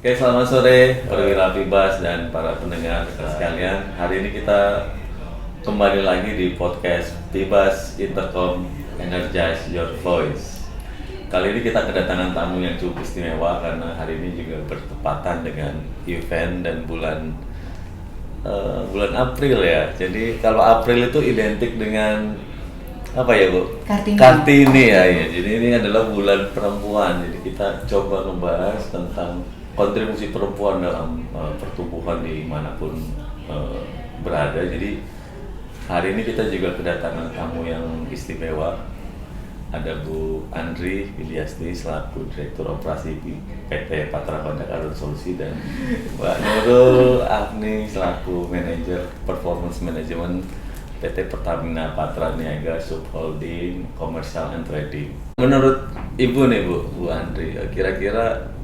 Oke, selamat sore perwira Pibas dan para pendengar sekalian. Hari ini kita kembali lagi di podcast Pibas Intercom Energize Your Voice. Kali ini kita kedatangan tamu yang cukup istimewa karena hari ini juga bertepatan dengan event dan bulan April ya. Jadi kalau April itu identik dengan apa ya Bu? Kartini ya. Jadi ini adalah bulan perempuan. Jadi kita coba membahas tentang kontribusi perempuan dalam pertumbuhan dimanapun berada. Jadi hari ini kita juga kedatangan tamu yang istimewa. Ada Bu Andri Wilyasti selaku Direktur Operasi PT Patra Honda Karun Solusi dan Mbak Nurul Agni selaku Manajer Performance Management PT Pertamina Patra Niaga Subholding Commercial and Trading. Menurut Ibu nih Bu Andri, kira-kira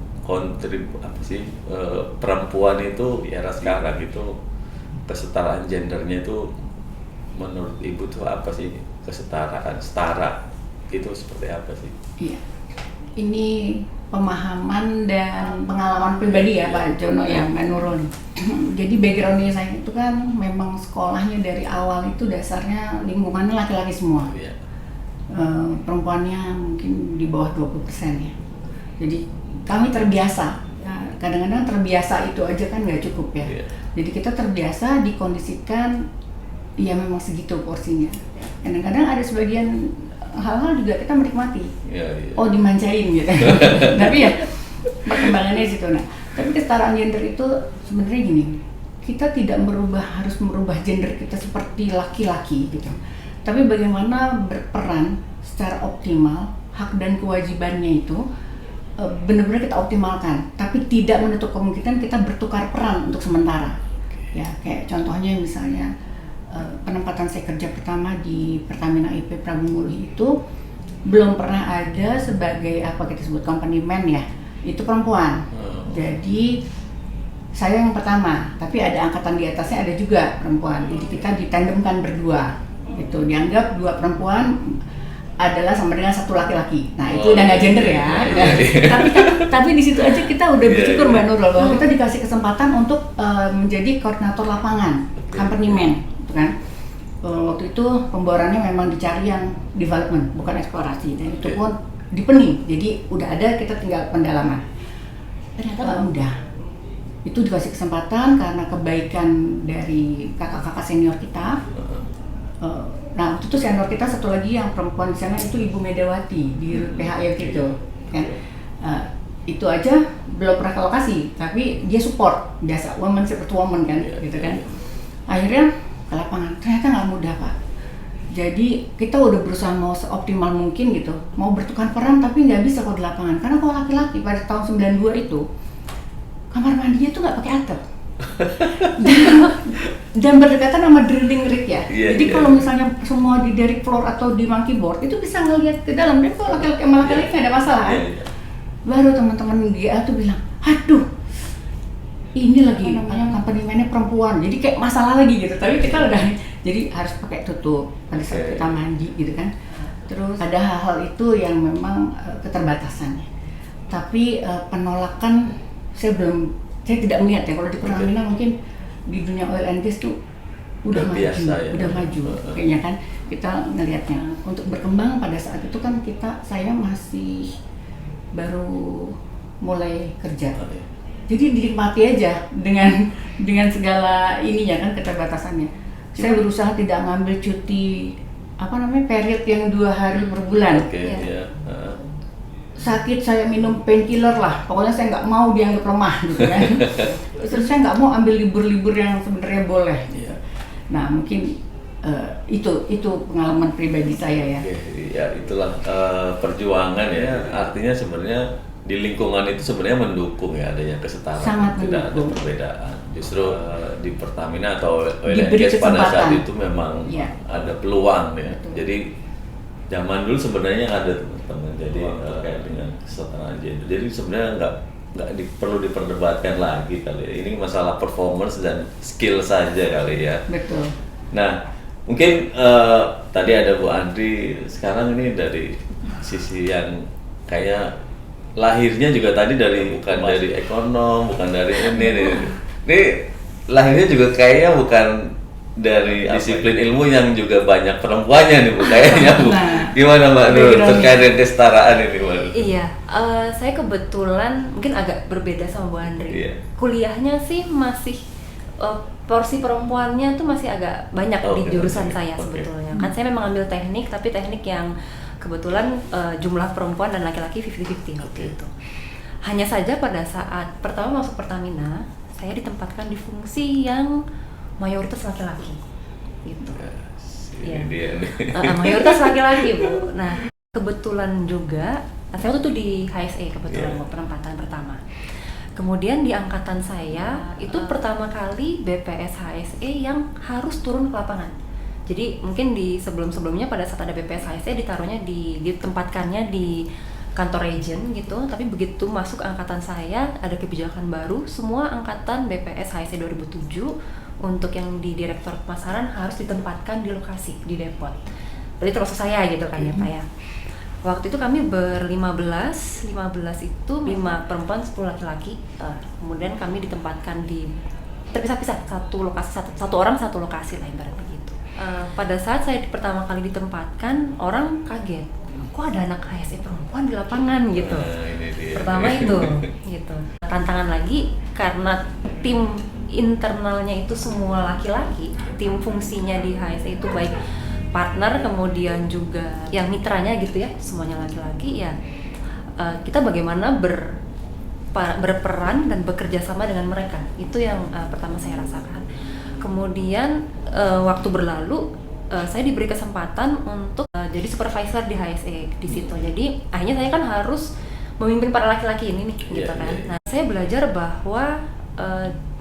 perempuan itu di era sekarang itu kesetaraan gendernya itu menurut Ibu tuh apa sih? Kesetaraan, setara itu seperti apa sih? Iya, ini pemahaman dan pengalaman pribadi ya Pak Jono ya, Mbak Nurul. Jadi backgroundnya saya itu kan memang sekolahnya dari awal itu dasarnya lingkungannya laki-laki semua. Iya. Perempuannya mungkin di bawah 20% ya. Jadi kami terbiasa, kadang-kadang terbiasa itu aja kan nggak cukup ya. Iya. Jadi kita terbiasa dikondisikan ya memang segitu porsinya. Kadang-kadang ada sebagian hal-hal juga kita menikmati. Iya. Oh dimanjain gitu. Tapi ya perkembangannya situ. Nah, tapi kesetaraan gender itu sebenarnya gini, kita tidak harus merubah gender kita seperti laki-laki gitu. Tapi bagaimana berperan secara optimal, hak dan kewajibannya itu benar-benar kita optimalkan, tapi tidak menutup kemungkinan kita bertukar peran untuk sementara. Ya, kayak contohnya misalnya penempatan saya kerja pertama di Pertamina IP Prabu Muli itu belum pernah ada sebagai apa kita sebut company man ya, itu perempuan. Jadi saya yang pertama, tapi ada angkatan di atasnya ada juga perempuan. Jadi kita ditandemkan berdua. Itu dianggap dua perempuan adalah sama dengan satu laki-laki. Nah itu udah nggak gender ya. Tapi di situ aja kita udah bersyukur Mbak Nurul bahwa kita dikasih kesempatan untuk menjadi koordinator lapangan, company man. Kan waktu itu pemborannya memang dicari yang development bukan eksplorasi dan itu pun dipenuhi, jadi udah ada, kita tinggal pendalaman. Ternyata nggak mudah. Itu dikasih kesempatan karena kebaikan dari kakak-kakak senior kita. Nah waktu itu senior kita satu lagi yang perempuan di sana itu Ibu Medawati di PHI gitu kan. Itu aja belum pernah ke lokasi tapi dia support, biasa woman support woman kan gitu kan. Akhirnya ke lapangan, ternyata nggak mudah Pak. Jadi kita udah berusaha mau seoptimal mungkin gitu, mau bertukar peran tapi nggak bisa kalau di lapangan. Karena kalau laki-laki pada tahun 92 itu kamar mandinya tuh nggak pakai atap dan berdekatan sama drilling rig ya. Jadi kalau misalnya semua di derrick floor atau di monkey board itu bisa ngelihat ke dalam. Dan kalau laki-laki sama laki-laki nggak ada masalah kan. Baru teman-teman GA tuh bilang, aduh ini lagi namanya company man-nya perempuan, jadi kayak masalah lagi gitu. Tapi kita udah, jadi harus pakai tutup pada saat kita mandi gitu kan. Terus ada hal-hal itu yang memang keterbatasannya. Tapi penolakan saya tidak melihat ya. Kalau di Pertamina mungkin di dunia oil and gas tuh udah maju, udah maju kayaknya kan. Kita ngelihatnya untuk berkembang pada saat itu kan saya masih baru mulai kerja. Jadi dinikmati aja dengan segala ininya kan, keterbatasannya. Saya berusaha tidak ngambil cuti period yang 2 hari per bulan. Sakit saya minum painkiller lah, pokoknya saya nggak mau dianggap lemah gitu kan. Terus saya nggak mau ambil libur-libur yang sebenarnya boleh. Nah mungkin itu pengalaman pribadi saya ya. Ya itulah perjuangan ya. Artinya sebenarnya di lingkungan itu sebenarnya mendukung ya adanya kesetaraan, sangat tidak mendukung. ada perbedaan. Justru di Pertamina atau oil and gas pada saat itu memang ada peluang ya. Betul. Jadi zaman dulu sebenarnya ada teman-teman jadi terkait dengan kesetaraan gender. Jadi sebenarnya nggak perlu diperdebatkan lagi kali ya. Ini masalah performance dan skill saja kali ya. Betul. Nah mungkin tadi ada Bu Andri, sekarang ini dari sisi yang kayak lahirnya juga tadi bukan dari ekonom, bukan dari ini lahirnya juga kayaknya bukan dari disiplin ilmu yang juga banyak perempuannya nih Bu, kayaknya Bu. Gimana Mbak Nur terkait dengan kesetaraan ini Bu? Iya, saya kebetulan mungkin agak berbeda sama Bu Andri. Iya. Kuliahnya sih masih porsi perempuannya tuh masih agak banyak di jurusan saya sebetulnya. Kan saya memang ambil teknik, tapi teknik yang kebetulan jumlah perempuan dan laki-laki 50-50 waktu itu. Hanya saja pada saat pertama masuk Pertamina, saya ditempatkan di fungsi yang mayoritas laki-laki, gitu. Ini dia nih. Mayoritas laki-laki Bu. Nah kebetulan juga, saya waktu itu di HSE kebetulan penempatan pertama. Kemudian di angkatan saya itu pertama kali BPS HSE yang harus turun ke lapangan. Jadi mungkin di sebelum-sebelumnya pada saat ada BPS HSE ditempatkannya di kantor region gitu, tapi begitu masuk angkatan saya ada kebijakan baru, semua angkatan BPS HSE 2007 untuk yang di direktur pemasaran harus ditempatkan di lokasi di depot. Jadi termasuk saya gitu kan ya Pak ya. Waktu itu kami ber-15 itu 5 perempuan 10 laki-laki. Kemudian kami ditempatkan di terpisah-pisah satu lokasi, satu orang satu lokasi lah ibaratnya gitu. Pada saat saya pertama kali ditempatkan, orang kaget, kok ada anak HSE perempuan di lapangan gitu. Pertama itu gitu. Tantangan lagi karena tim internalnya itu semua laki-laki, tim fungsinya di HSE itu baik partner kemudian juga yang mitranya gitu ya, semuanya laki-laki ya. Kita bagaimana berperan dan bekerja sama dengan mereka, itu yang pertama saya rasakan. Kemudian waktu berlalu saya diberi kesempatan untuk jadi supervisor di HSE di situ. Jadi akhirnya saya kan harus memimpin para laki-laki ini nih, gitu kan. Nah saya belajar bahwa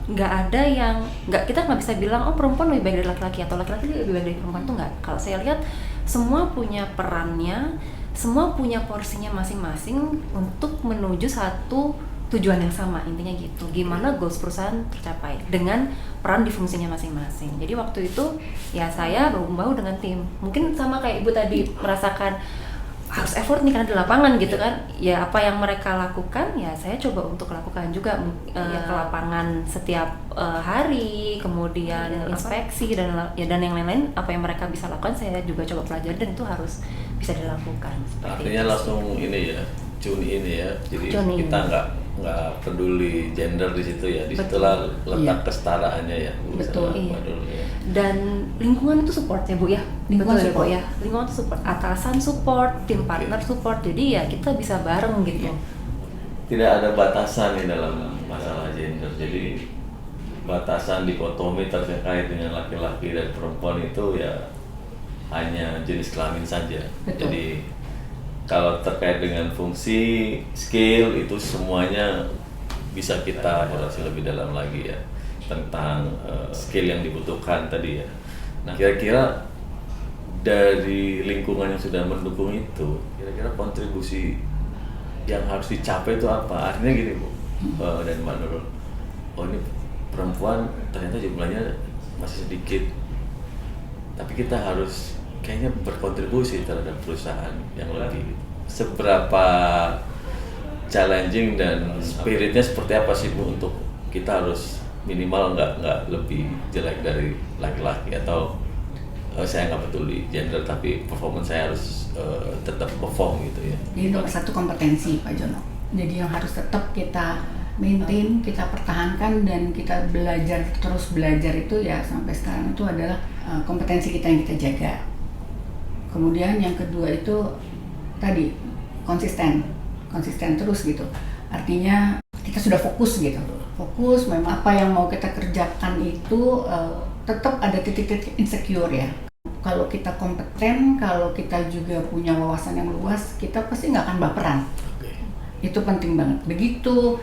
kita nggak bisa bilang oh perempuan lebih baik dari laki-laki atau laki-laki lebih baik dari perempuan, tuh nggak. Kalau saya lihat semua punya perannya, semua punya porsinya masing-masing untuk menuju satu tujuan yang sama, intinya gitu. Gimana goals perusahaan tercapai dengan peran di fungsinya masing-masing. Jadi waktu itu ya saya bahu-bahu dengan tim. Mungkin sama kayak Ibu tadi merasakan harus effort nih karena di lapangan gitu kan. Ya apa yang mereka lakukan ya saya coba untuk lakukan juga ke lapangan setiap hari, kemudian inspeksi dan yang lain-lain, apa yang mereka bisa lakukan saya juga coba pelajari dan itu harus bisa dilakukan. Artinya langsung ini ya, tune ini ya. Jadi kita nggak peduli gender di situ ya. Di situlah letak kesetaraannya ya. Betul. Iya. Dan lingkungan itu support ya Bu ya. Lingkungan support ya. Lingkungan itu support, atasan support, tim partner support. Jadi ya kita bisa bareng gitu. Tidak ada batasan nih dalam masalah gender. Jadi batasan dikotomi terkait dengan laki-laki dan perempuan itu ya hanya jenis kelamin saja. Betul. Jadi kalau terkait dengan fungsi, skill itu semuanya bisa kita evaluasi lebih dalam lagi ya tentang skill yang dibutuhkan tadi ya. Nah kira-kira dari lingkungan yang sudah mendukung itu, kira-kira kontribusi yang harus dicapai itu apa? Artinya gini Bu dan Mbak Nurul, oh ini perempuan ternyata jumlahnya masih sedikit, tapi kita harus kayaknya berkontribusi terhadap perusahaan yang lebih. Seberapa challenging dan spiritnya seperti apa sih Bu untuk kita harus minimal nggak lebih jelek dari laki-laki, atau saya nggak peduli gender tapi performance saya harus tetap perform gitu ya. Jadi nomor satu kompetensi Pak Jono. Jadi yang harus tetap kita maintain, kita pertahankan dan kita terus belajar itu ya sampai sekarang itu adalah kompetensi kita yang kita jaga. Kemudian yang kedua itu tadi konsisten terus gitu. Artinya kita sudah fokus gitu. Fokus memang apa yang mau kita kerjakan itu tetap ada titik-titik insecure ya. Kalau kita kompeten, kalau kita juga punya wawasan yang luas, kita pasti nggak akan baperan. Itu penting banget. Begitu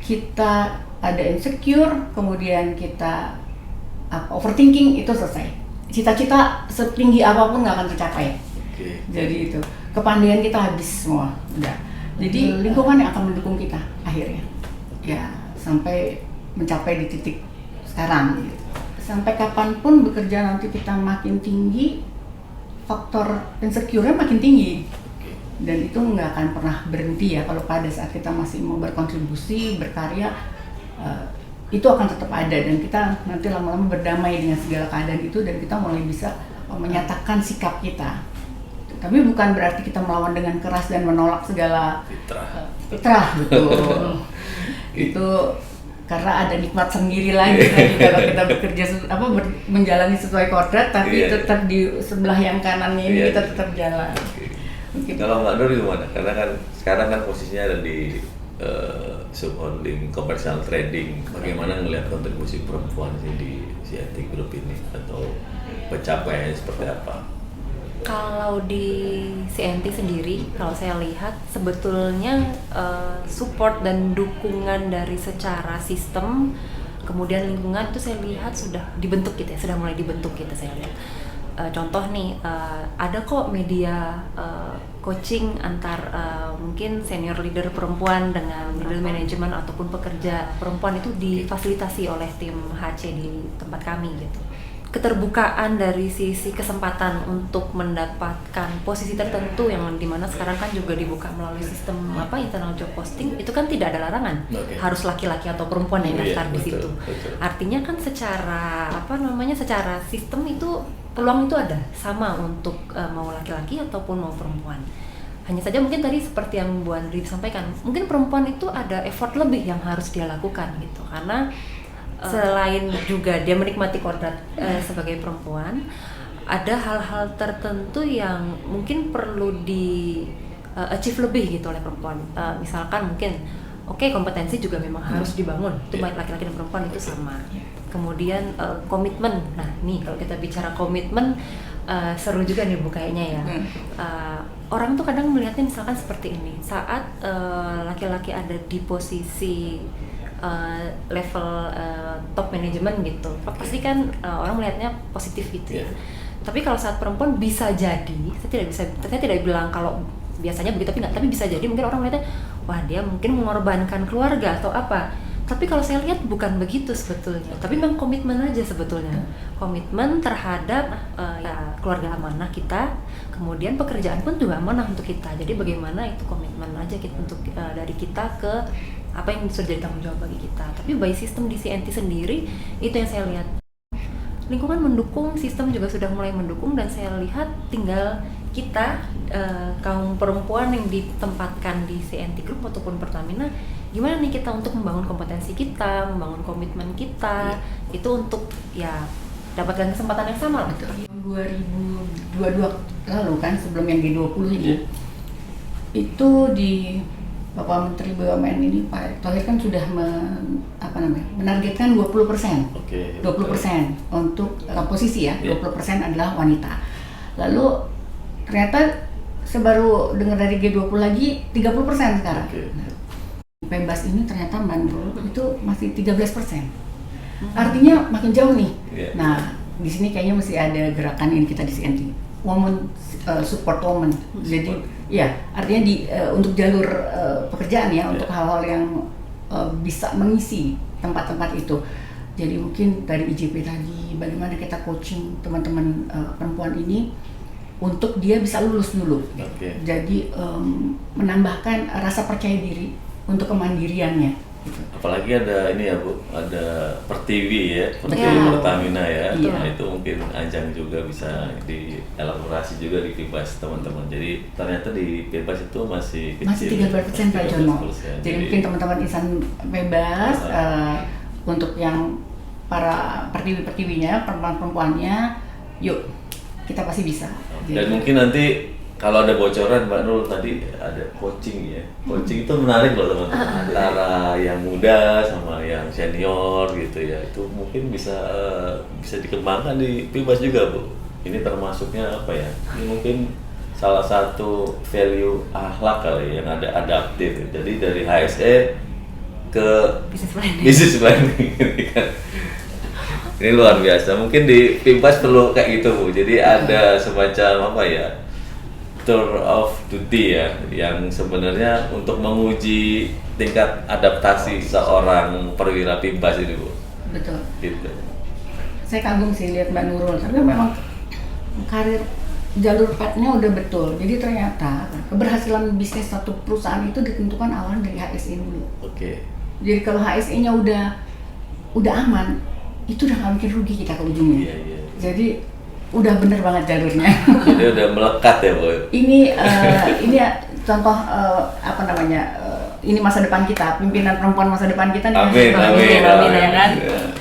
kita ada insecure, kemudian kita overthinking, itu selesai. Cita-cita setinggi apapun nggak akan tercapai. Jadi itu kepandaian kita habis semua, udah. Jadi lingkungan yang akan mendukung kita akhirnya, ya sampai mencapai di titik sekarang. Gitu. Sampai kapanpun bekerja nanti kita makin tinggi, faktor insecure-nya makin tinggi. dan itu nggak akan pernah berhenti ya kalau pada saat kita masih mau berkontribusi, berkarya, itu akan tetap ada dan kita nanti lama-lama berdamai dengan segala keadaan itu dan kita mulai bisa menyatakan sikap kita. Tapi bukan berarti kita melawan dengan keras dan menolak segala fitrah, betul. Itu karena ada nikmat sendiri lagi kalau kita bekerja menjalani sesuai kodrat, tapi tetap di sebelah yang kanannya ini kita tetap jalan. Mungkin. Kalau Mbak Nur gimana? Karena kan sekarang kan posisinya ada di subholding commercial trading. Bagaimana ngelihat kontribusi perempuan sih di CNT Group ini atau pencapaiannya seperti apa? Kalau di CNT sendiri, kalau saya lihat sebetulnya support dan dukungan dari secara sistem, kemudian lingkungan itu saya lihat sudah dibentuk gitu ya, sudah mulai dibentuk gitu saya lihat. Contoh nih, ada kok media coaching antar mungkin senior leader perempuan dengan middle management ataupun pekerja perempuan itu difasilitasi oleh tim HC di tempat kami gitu. Keterbukaan dari sisi kesempatan untuk mendapatkan posisi tertentu yang dimana sekarang kan juga dibuka melalui sistem internal job posting, itu kan tidak ada larangan harus laki-laki atau perempuan yang daftar di situ. Artinya kan secara secara sistem itu peluang itu ada sama untuk mau laki-laki ataupun mau perempuan. Hanya saja mungkin tadi seperti yang Bu Andri sampaikan, mungkin perempuan itu ada effort lebih yang harus dia lakukan gitu, karena selain juga dia menikmati kodrat sebagai perempuan, ada hal-hal tertentu yang mungkin perlu di achieve lebih gitu oleh perempuan. Misalkan mungkin kompetensi juga memang harus dibangun, itu baik laki-laki dan perempuan itu sama. Kemudian komitmen, nah nih kalau kita bicara komitmen seru juga nih Bu kayaknya ya. Orang tuh kadang melihatnya misalkan seperti ini, saat laki-laki ada di posisi level top manajemen gitu, pasti kan orang melihatnya positif gitu ya. Tapi kalau saat perempuan bisa jadi, saya tidak bilang kalau biasanya begitu, tapi bisa jadi mungkin orang melihatnya, wah dia mungkin mengorbankan keluarga atau apa. Tapi kalau saya lihat bukan begitu sebetulnya, tapi memang komitmen aja sebetulnya. Komitmen terhadap keluarga amanah kita, kemudian pekerjaan pun juga amanah untuk kita. Jadi bagaimana itu komitmen aja untuk dari kita ke apa yang sudah jadi tanggung jawab bagi kita. Tapi by sistem di CNT sendiri itu yang saya lihat, lingkungan mendukung, sistem juga sudah mulai mendukung, dan saya lihat tinggal kita kaum perempuan yang ditempatkan di CNT Group ataupun Pertamina, gimana nih kita untuk membangun kompetensi kita, membangun komitmen kita, itu untuk dapatkan kesempatan yang sama. Betul. 2022 lalu kan, sebelum yang G20 ini, itu di Bapak Menteri BUMN ini Pak Erick Thohir kan sudah menargetkan 20%, 20% untuk posisi 20% adalah wanita. Lalu ternyata sebaru dengar dari G20 lagi 30% sekarang. Pebas ini ternyata Bandung itu masih 13%. Artinya makin jauh nih. Nah, di sini kayaknya mesti ada gerakan ini kita di CNT. Women support women. Jadi artinya untuk jalur pekerjaan untuk hal-hal yang bisa mengisi tempat-tempat itu. Jadi mungkin dari IJP tadi, bagaimana kita coaching teman-teman perempuan ini untuk dia bisa lulus dulu. Jadi menambahkan rasa percaya diri untuk kemandiriannya. Gitu. Apalagi ada ini ya Bu, ada Pertiwi Pertiwi Pertamina Nah itu mungkin ajang juga bisa dielaborasi juga di Pibas teman-teman. Jadi ternyata di Pibas itu masih kecil. Masih 13% Pak Jono. Jadi mungkin teman-teman insan bebas untuk yang para pertiwi-pertiwinya, perempuan-perempuannya, yuk kita pasti bisa. Dan mungkin nanti kalau ada bocoran Mbak Nurul tadi ada coaching coaching itu menarik loh teman-teman, antara yang muda sama yang senior gitu ya, itu mungkin bisa dikembangkan di Pibas juga Bu. Ini termasuknya apa ya, ini mungkin salah satu value akhlak kali yang ada adaptif, jadi dari HSE ke business planning ini kan. Ini luar biasa, mungkin di Pibas perlu kayak gitu Bu, jadi ada semacam tour of duty yang sebenarnya untuk menguji tingkat adaptasi seorang perwira Pibas ini Bu. Betul. Gitu. Saya kagum sih lihat Mbak Nurul, tapi memang karir jalur path-nya udah betul. Jadi ternyata keberhasilan bisnis satu perusahaan itu ditentukan awalnya dari HSE dulu. Oke. Jadi kalau HSE-nya udah aman, itu udah nggak mungkin rugi kita ke ujungnya. Iya. Jadi udah bener banget jalurnya. Jadi udah melekat ya, Bu. Ini contoh ini masa depan kita, pimpinan perempuan masa depan kita nih. Amin, ya kan.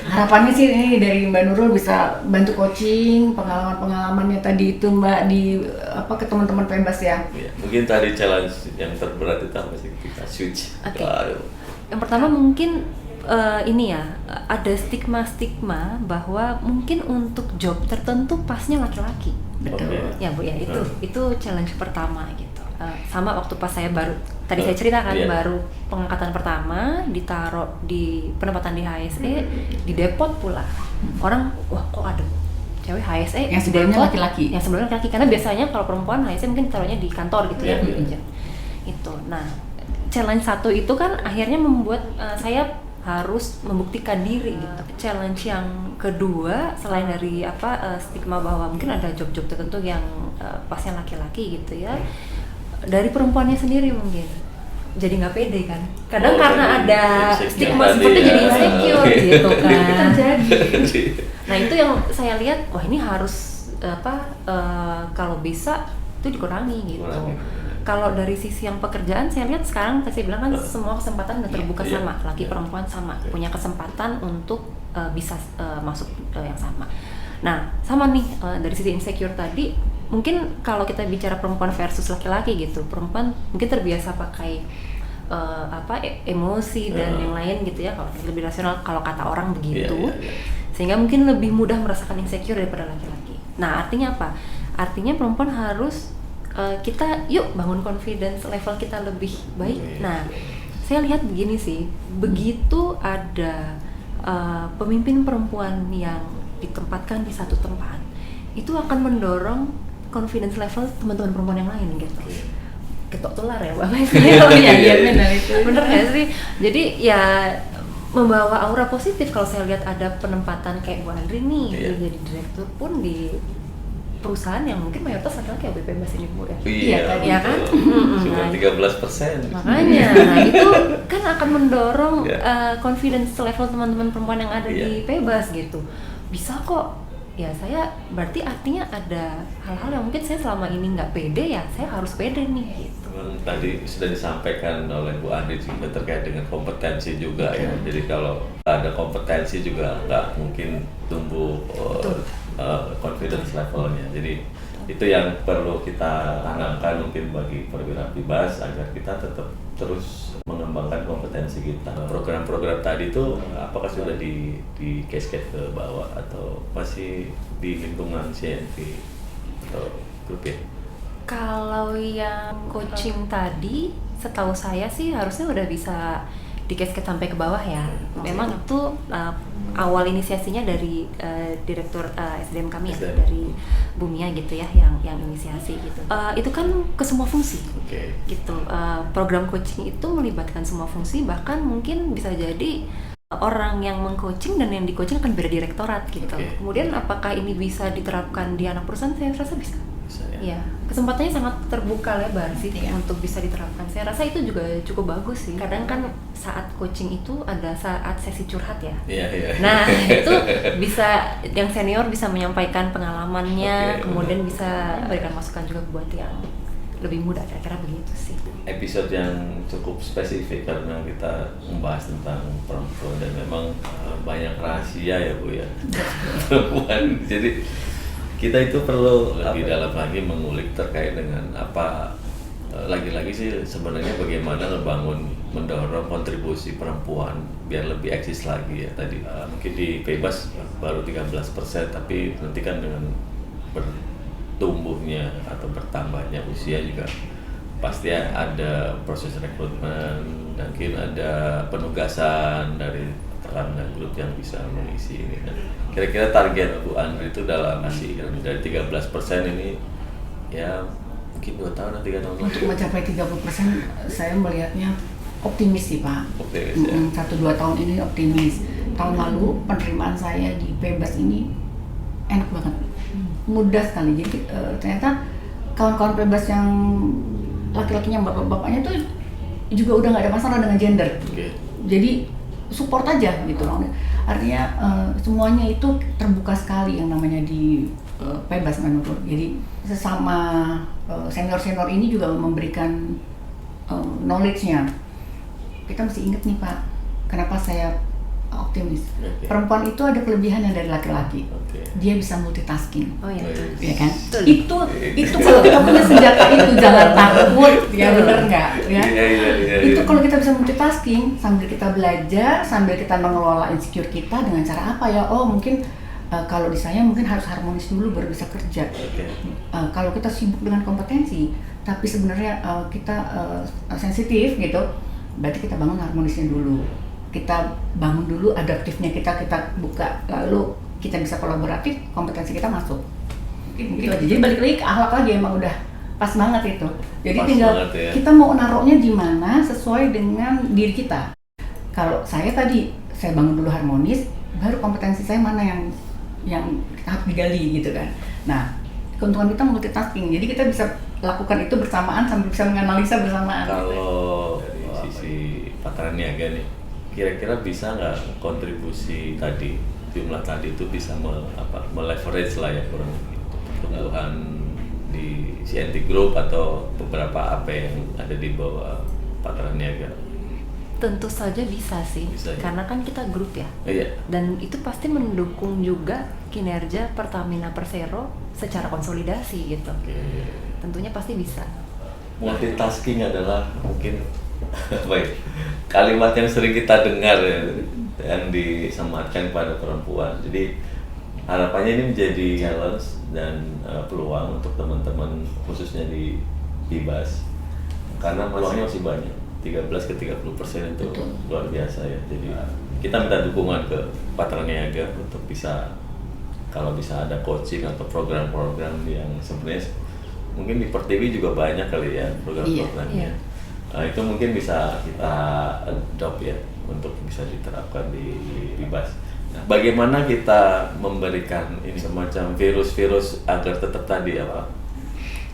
Harapannya sih ini dari Mbak Nurul bisa bantu coaching pengalaman-pengalamannya tadi itu Mbak ke teman-teman Pebas ya. Ya, mungkin tadi challenge yang terberat itu apa sih kita switch. Oke. Yang pertama mungkin ada stigma bahwa mungkin untuk job tertentu pasnya laki-laki. Betul. Ya Bu ya, itu challenge pertama gitu. Sama waktu pas saya baru tadi saya ceritakan baru pengangkatan pertama ditaruh di penempatan di HSE di depot pula. Orang wah kok ada cewek HSE yang sebelumnya laki-laki. Yang sebelumnya laki karena biasanya kalau perempuan HSE mungkin taruhnya di kantor gitu ya. Itu. Nah, challenge satu itu kan akhirnya membuat saya harus membuktikan diri gitu. Challenge yang kedua selain dari stigma bahwa mungkin ada job-job tertentu yang pasnya laki-laki gitu ya. Dari perempuannya sendiri mungkin jadi nggak pede kan. Kadang karena ada stigma seperti jadi insecure gitu kan. Terjadi. Nah, itu yang saya lihat wah ini harus kalau bisa itu dikurangi gitu. Kalau dari sisi yang pekerjaan saya lihat sekarang saya bilang kan semua kesempatan udah terbuka sama, laki perempuan sama, punya kesempatan untuk bisa masuk yang sama. Nah, sama nih dari sisi insecure tadi, mungkin kalau kita bicara perempuan versus laki-laki gitu, perempuan mungkin terbiasa pakai emosi dan yang lain gitu ya, kalau lebih rasional kalau kata orang begitu. Sehingga mungkin lebih mudah merasakan insecure daripada laki-laki. Nah, artinya apa? Artinya perempuan harus kita yuk bangun confidence level kita lebih baik. Nah, saya lihat begini sih, begitu ada pemimpin perempuan yang ditempatkan di satu tempat, itu akan mendorong confidence level teman-teman perempuan yang lain gitu. Ketok tular ya Bapak sih. Iya benar itu. Bener nggak sih? Jadi ya membawa aura positif kalau saya lihat ada penempatan kayak Bu Andri nih jadi direktur pun di perusahaan yang mungkin mayoritas laki-laki ya Pebas ini Bu ya. Iya kan? Cuma 13%. Makanya, nah itu kan akan mendorong confidence level teman-teman perempuan yang ada di Pebas gitu. Bisa kok. Ya saya berarti artinya ada hal-hal yang mungkin saya selama ini nggak pede ya saya harus pede nih gitu. Tadi sudah disampaikan oleh Bu Andri juga terkait dengan kompetensi juga ya. Jadi kalau ada kompetensi juga nggak mungkin tumbuh confidence levelnya. Jadi itu yang perlu kita tanamkan mungkin bagi perwira Pebas agar kita tetap terus mengembangkan kompetensi kita. Program-program tadi itu apakah sudah di cascade ke bawah atau masih di lingkungan CNV atau grup ya? Kalau yang coaching tadi setahu saya sih harusnya udah bisa di cascade sampai ke bawah ya. Memang itu awal inisiasinya dari direktur SDM kami ya, dari Bumia gitu ya, yang inisiasi gitu. Itu kan ke semua fungsi, gitu. Program coaching itu melibatkan semua fungsi, bahkan mungkin bisa jadi orang yang mengcoaching dan yang di-coaching akan beda direktorat gitu. Kemudian apakah ini bisa diterapkan di anak perusahaan? Saya rasa bisa. Ya, kesempatannya sangat terbuka lebar sih untuk bisa diterapkan. Saya rasa itu juga cukup bagus sih. Kadang kan saat coaching itu ada saat sesi curhat ya. Nah, itu bisa yang senior bisa menyampaikan pengalamannya, kemudian bisa berikan masukan juga buat yang lebih muda, kira-kira begitu sih. Episode yang cukup spesifik karena kita membahas tentang perempuan dan memang banyak rahasia ya Bu ya. Perempuan. Jadi kita itu perlu lebih dalam lagi mengulik terkait dengan apa lagi-lagi sih sebenarnya bagaimana mendorong kontribusi perempuan biar lebih eksis lagi ya tadi mungkin di Pebas baru 13% tapi nanti kan dengan bertumbuhnya atau bertambahnya usia juga pasti ada proses rekrutmen dan mungkin ada penugasan dari karena grup yang bisa mengisi ini kan. Kira-kira target Bu Andri itu dalam masih dari 13% ini ya mungkin 2 tahun atau 3 tahun lagi. Untuk mencapai 30% saya melihatnya optimis sih Pak. Optimis ya. 1-2 tahun ini optimis. Tahun lalu penerimaan saya di Pebas ini enak banget, mudah sekali. Jadi ternyata kawan-kawan bebas yang laki-lakinya bapak-bapaknya tuh juga udah nggak ada masalah dengan gender. Jadi support aja gitu loh. Artinya semuanya itu terbuka sekali yang namanya di bebas menurut. Jadi sesama senior-senior ini juga memberikan knowledge-nya. Kita mesti ingat nih Pak, kenapa saya optimis. Perempuan itu ada kelebihannya dari laki-laki. Dia bisa multitasking. Oh iya, ya kan? Betul. Itu kalau kita punya senjata itu jangan takut, ya benar nggak? Ya. Itu kalau kita bisa multitasking sambil kita belajar, sambil kita mengelola insecure kita dengan cara apa ya? Oh mungkin kalau di saya mungkin harus harmonis dulu baru bisa kerja. Kalau kita sibuk dengan kompetensi, tapi sebenarnya kita sensitif gitu, berarti kita bangun harmonisnya dulu. Kita bangun dulu adaptifnya kita buka, lalu kita bisa kolaboratif, kompetensi kita masuk. Mungkin gitu aja. Jadi balik lagi ke akhlak lagi, emang udah pas banget itu. Jadi pas tinggal ya. Kita mau naruhnya di mana sesuai dengan diri kita. Kalau saya tadi saya bangun dulu harmonis, baru kompetensi saya mana yang harus digali gitu kan. Nah, keuntungan kita multitasking. Jadi kita bisa lakukan itu bersamaan sambil bisa menganalisa bersamaan. Kalau dari sisi Patra Niaga nih, kira-kira bisa nggak kontribusi tadi, jumlah tadi itu bisa meleverage lah ya kurang pertumbuhan di CNT Group atau beberapa AP yang ada di bawah Patra Niaga? Tentu saja bisa sih, bisa, ya? Karena kan kita grup ya, dan itu pasti mendukung juga kinerja Pertamina Persero secara konsolidasi gitu. Tentunya pasti bisa. Multitasking adalah mungkin baik kalimat yang sering kita dengar ya, yang disematkan pada perempuan. Jadi harapannya ini menjadi challenge dan peluang untuk teman-teman khususnya di BIBAS, karena peluangnya masih banyak. 13-30% itu luar biasa ya. Jadi kita minta dukungan ke Patra Niaga untuk bisa, kalau bisa ada coaching atau program-program yang sebenarnya mungkin di Pertiwi juga banyak kali ya program-programnya. Nah, itu mungkin bisa kita adopt ya untuk bisa diterapkan di BIBAS. Nah, bagaimana kita memberikan ini semacam virus-virus agar tetap tadi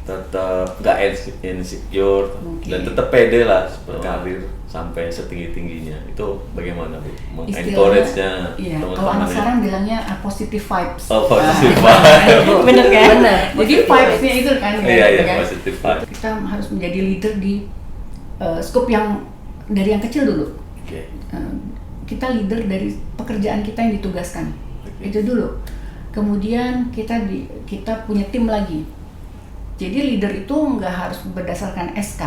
tetap nggak insecure dan tetap pede lah berkarir sampai setinggi-tingginya. Itu bagaimana Bu? Mengencourage-nya teman-teman. Kalau anak sekarang bilangnya positive vibes. Oh, positive vibes. Bener kan? Bener. Jadi vibes-nya itu kan. Iya, kan? positive vibes. Kita harus menjadi leader di scope yang dari yang kecil dulu. Kita leader dari pekerjaan kita yang ditugaskan. Itu dulu. Kemudian kita punya tim lagi. Jadi leader itu nggak harus berdasarkan SK.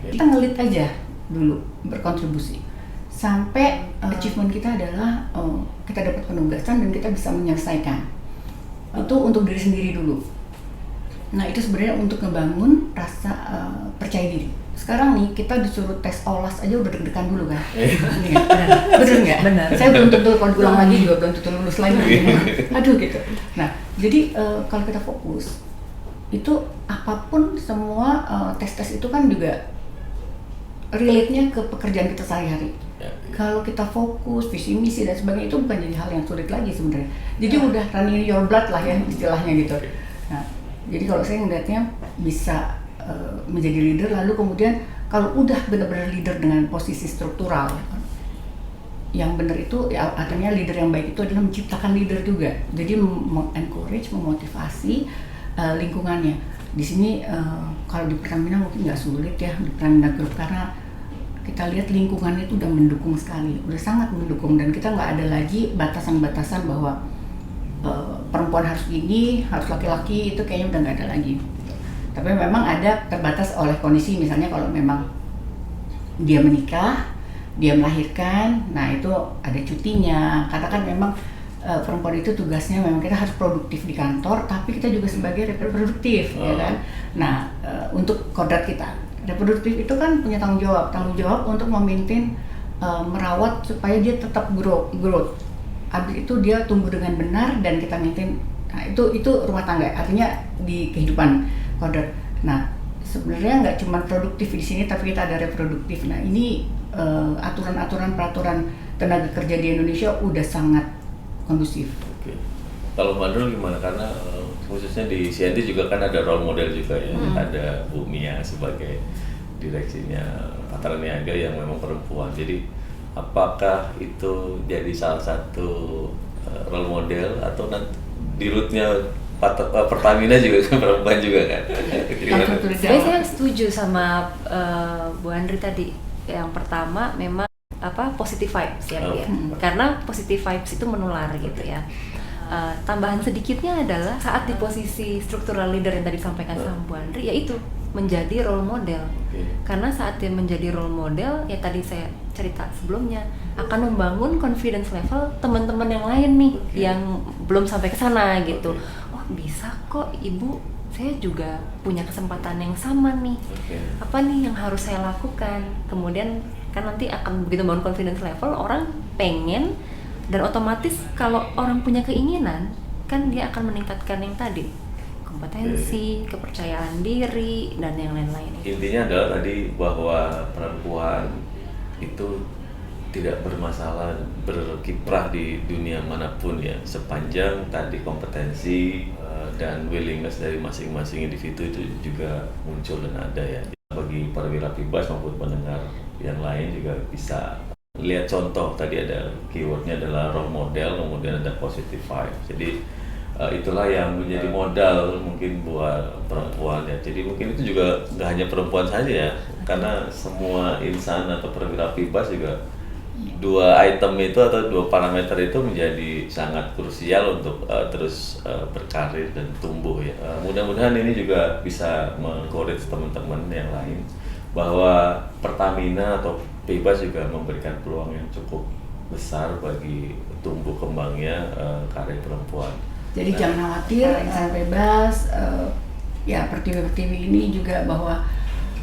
Kita ngelit aja dulu, berkontribusi. Sampai achievement kita adalah kita dapat penugasan dan kita bisa menyelesaikan. Itu untuk diri sendiri dulu. Nah itu sebenarnya untuk ngebangun rasa percaya diri. Sekarang nih kita disuruh tes OLAS aja udah deg-degan dulu kan? Bener nggak? Benar. Saya belum tentu kalau diulang lagi juga belum tentu lulus lagi. Aduh gitu. Nah jadi kalau kita fokus itu apapun semua tes-tes itu kan juga relate-nya ke pekerjaan kita sehari-hari. Kalau kita fokus, visi misi dan sebagainya itu bukan jadi hal yang sulit lagi sebenarnya. Jadi udah running your blood lah ya istilahnya gitu. Nah, jadi kalau saya ngeliatnya bisa menjadi leader, lalu kemudian kalau udah benar-benar leader dengan posisi struktural yang benar itu ya, artinya leader yang baik itu adalah menciptakan leader juga. Jadi encourage, memotivasi lingkungannya. Di sini kalau di Pertamina mungkin nggak sulit ya di Pertamina Group, karena kita lihat lingkungannya itu udah mendukung sekali, udah sangat mendukung, dan kita nggak ada lagi batasan-batasan bahwa perempuan harus gini, harus laki-laki, itu kayaknya udah nggak ada lagi. Tapi memang ada terbatas oleh kondisi, misalnya kalau memang dia menikah, dia melahirkan, nah itu ada cutinya. Katakan memang perempuan itu tugasnya memang kita harus produktif di kantor, tapi kita juga sebagai reproduktif, ya kan. Nah untuk kodrat kita reproduktif itu kan punya tanggung jawab untuk memaintain, merawat supaya dia tetap growth. Habis itu dia tumbuh dengan benar dan kita maintain. Nah itu rumah tangga, artinya di kehidupan kodrat. Nah sebenarnya nggak cuma produktif di sini, tapi kita ada reproduktif. Nah ini aturan-aturan peraturan tenaga kerja di Indonesia udah sangat kondusif. Kalau Mandul gimana? Karena khususnya di CNT juga kan ada role model juga ya. Ada Bu Mia sebagai direksinya Patra Niaga yang memang perempuan. Jadi apakah itu jadi salah satu role model atau nanti di rootnya Pertamina juga kan perempuan juga kan? Sebenarnya saya setuju sama Bu Andri tadi. Yang pertama memang positive vibes ya Bu ya. Karena positive vibes itu menular gitu ya. Tambahan sedikitnya adalah saat di posisi struktural leader yang tadi disampaikan sama Bu Andri, yaitu menjadi role model. Karena saat dia menjadi role model, ya tadi saya cerita sebelumnya, akan membangun confidence level teman-teman yang lain nih yang belum sampai ke sana gitu. Oh bisa kok Ibu, saya juga punya kesempatan yang sama nih. Apa nih yang harus saya lakukan? Kemudian kan nanti akan begitu bangun confidence level, orang pengen. Dan otomatis kalau orang punya keinginan, kan dia akan meningkatkan yang tadi, kompetensi, kepercayaan diri, dan yang lain-lain. Intinya adalah tadi bahwa perempuan itu tidak bermasalah berkiprah di dunia manapun ya, sepanjang tadi kompetensi dan willingness dari masing-masing individu itu juga muncul dan ada ya. Bagi perwira Pibas maupun pendengar yang lain juga bisa lihat contoh, tadi ada keywordnya adalah role model, kemudian ada positive vibe. Jadi itulah yang menjadi modal mungkin buat perempuan ya. Jadi mungkin itu juga nggak hanya perempuan saja ya, karena semua insan atau perwira Pibas juga dua item itu atau dua parameter itu menjadi sangat krusial untuk terus berkarir dan tumbuh ya. Mudah-mudahan ini juga bisa mengencourage teman-teman yang lain bahwa Pertamina atau Pibas juga memberikan peluang yang cukup besar bagi tumbuh kembangnya karir perempuan. Jadi jangan khawatir, insan bebas, ya pertiwi-pertiwi ini juga bahwa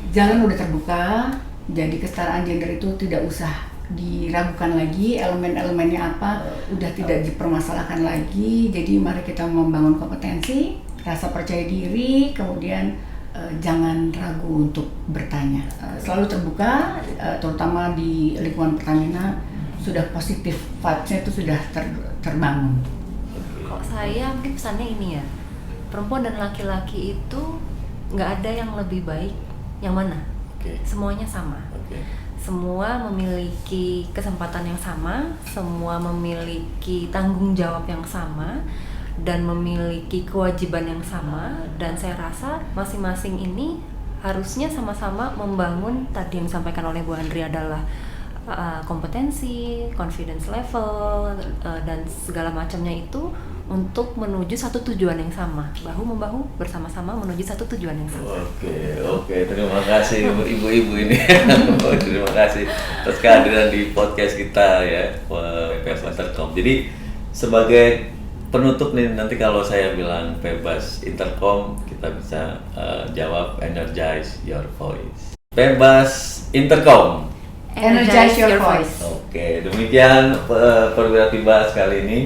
jalan udah terbuka, jadi kesetaraan gender itu tidak usah diragukan lagi, elemen-elemennya apa udah tidak dipermasalahkan lagi. Jadi mari kita membangun kompetensi, rasa percaya diri, kemudian jangan ragu untuk bertanya. Selalu terbuka, terutama di lingkungan Pertamina sudah positif vibes-nya itu sudah terbangun. Kok saya mungkin pesannya ini ya, perempuan dan laki-laki itu nggak ada yang lebih baik yang mana, semuanya sama. Semua memiliki kesempatan yang sama, semua memiliki tanggung jawab yang sama, dan memiliki kewajiban yang sama. Dan saya rasa masing-masing ini harusnya sama-sama membangun tadi yang disampaikan oleh Bu Andri adalah kompetensi, confidence level, dan segala macamnya itu untuk menuju satu tujuan yang sama, bahu-membahu bersama-sama menuju satu tujuan yang sama. Oke, terima kasih ibu-ibu ini. Terima kasih atas kehadiran di podcast kita ya, Pebas Intercom. Jadi sebagai penutup nih, nanti kalau saya bilang Pebas Intercom, kita bisa jawab energize your voice. Pebas Intercom, energize your voice. Oke, demikian perwira Pibas kali ini.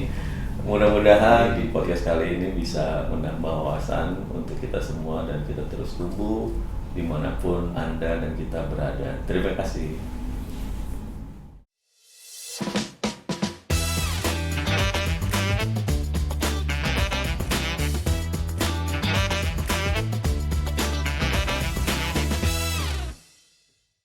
Mudah-mudahan di podcast kali ini bisa menambah wawasan untuk kita semua dan kita terus tumbuh dimanapun Anda dan kita berada. Terima kasih.